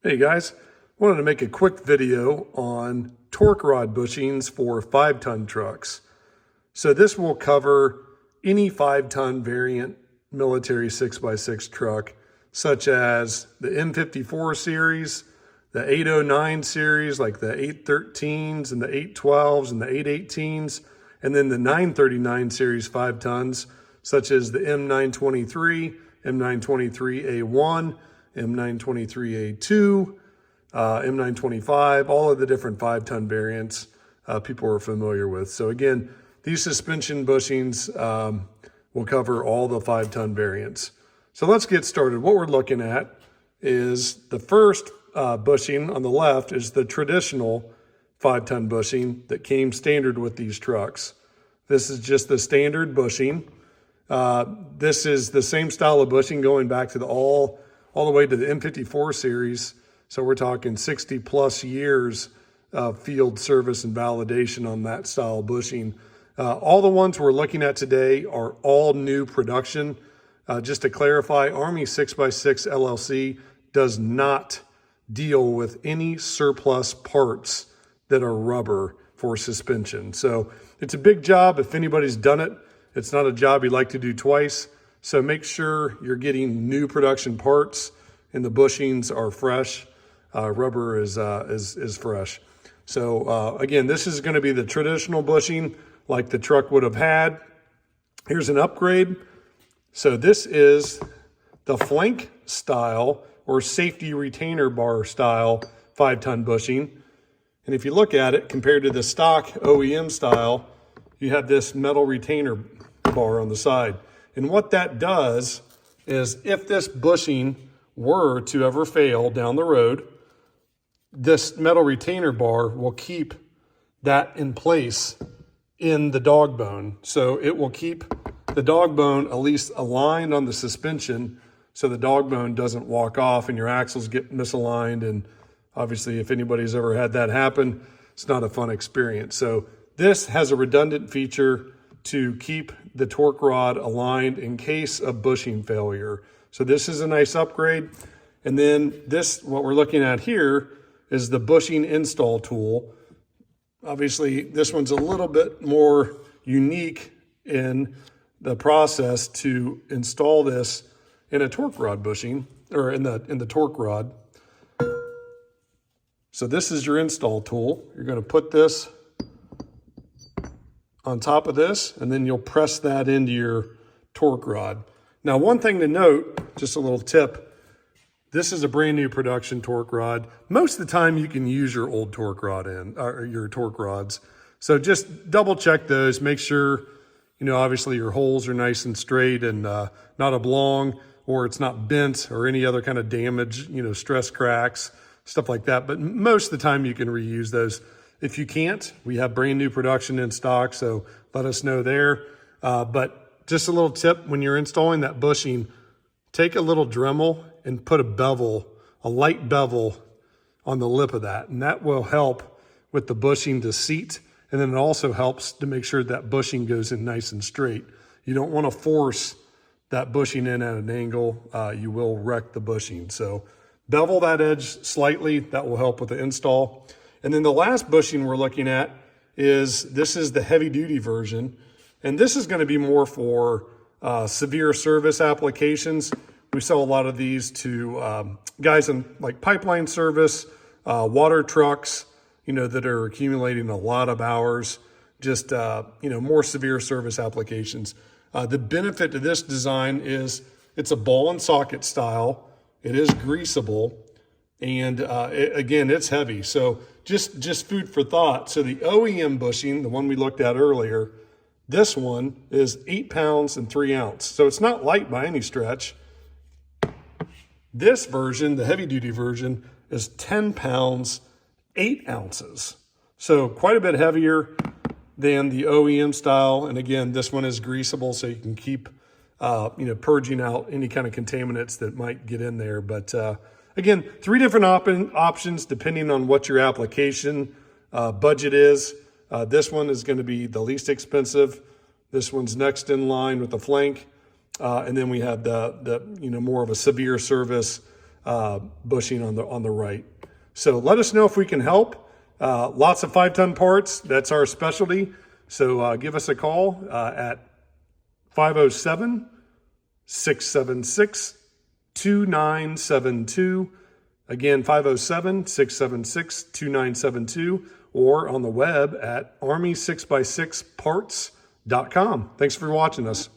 Hey guys, wanted to make a quick video on torque rod bushings for 5-ton trucks. So this will cover any 5-ton variant military 6x6 truck, such as the M54 series, the 809 series, like the 813s and the 812s and the 818s, and then the 939 series 5 tons, such as the M923, M923A1, M923A2, M925, all of the different 5-ton variants people are familiar with. So again, these suspension bushings will cover all the 5-ton variants. So let's get started. What we're looking at is the first bushing on the left is the traditional 5-ton bushing that came standard with these trucks. This is just the standard bushing. This is the same style of bushing going back to all the way to the M54 series. So we're talking 60 plus years of field service and validation on that style bushing. All the ones we're looking at today are all new production. Just to clarify, Army 6x6 LLC does not deal with any surplus parts that are rubber for suspension. So it's a big job. If anybody's done it, it's not a job you'd like to do twice. So make sure you're getting new production parts and the bushings are fresh. Rubber is fresh. So again, this is going to be the traditional bushing like the truck would have had. Here's an upgrade. So this is the flank style or safety retainer bar style 5-ton bushing. And if you look at it compared to the stock OEM style, you have this metal retainer bar on the side. And what that does is if this bushing were to ever fail down the road, this metal retainer bar will keep that in place in the dog bone. So it will keep the dog bone at least aligned on the suspension so the dog bone doesn't walk off and your axles get misaligned. And obviously if anybody's ever had that happen, it's not a fun experience. So this has a redundant feature to keep the torque rod aligned in case of bushing failure. So this is a nice upgrade. And then this, what we're looking at here, is the bushing install tool. Obviously, this one's a little bit more unique in the process to install this in a torque rod bushing, or in the torque rod. So this is your install tool. You're going to put this on top of this, and then you'll press that into your torque rod. Now, one thing to note, just a little tip, this is a brand new production torque rod. Most of the time you can use your old torque rod or your torque rods. So just double check those, make sure, obviously your holes are nice and straight and not oblong, or it's not bent or any other kind of damage, stress cracks, stuff like that. But most of the time you can reuse those. If you can't, we have brand new production in stock, so let us know there. But just a little tip, when you're installing that bushing, take a little Dremel and put a light bevel on the lip of that. And that will help with the bushing to seat. And then it also helps to make sure that bushing goes in nice and straight. You don't want to force that bushing in at an angle. You will wreck the bushing. So bevel that edge slightly. That will help with the install. And then the last bushing we're looking at is the heavy duty version. And this is going to be more for severe service applications. We sell a lot of these to guys in like pipeline service, water trucks, that are accumulating a lot of hours, just, more severe service applications. The benefit to this design is it's a ball and socket style. It is greasable. And again, it's heavy. So just food for thought. So the OEM bushing, the one we looked at earlier, this one is 8 pounds and 3 ounces. So it's not light by any stretch. This version, the heavy duty version, is 10 pounds, 8 ounces. So quite a bit heavier than the OEM style. And again, this one is greasable, so you can keep, purging out any kind of contaminants that might get in there. But again, 3 different options depending on what your application budget is. This one is going to be the least expensive. This one's next in line with the flank. And then we have the more of a severe service bushing on the right. So let us know if we can help. Lots of 5-ton parts. That's our specialty. So give us a call at 507-676-2972. Again, 507-676-2972, or on the web at army6x6parts.com. Thanks for watching us.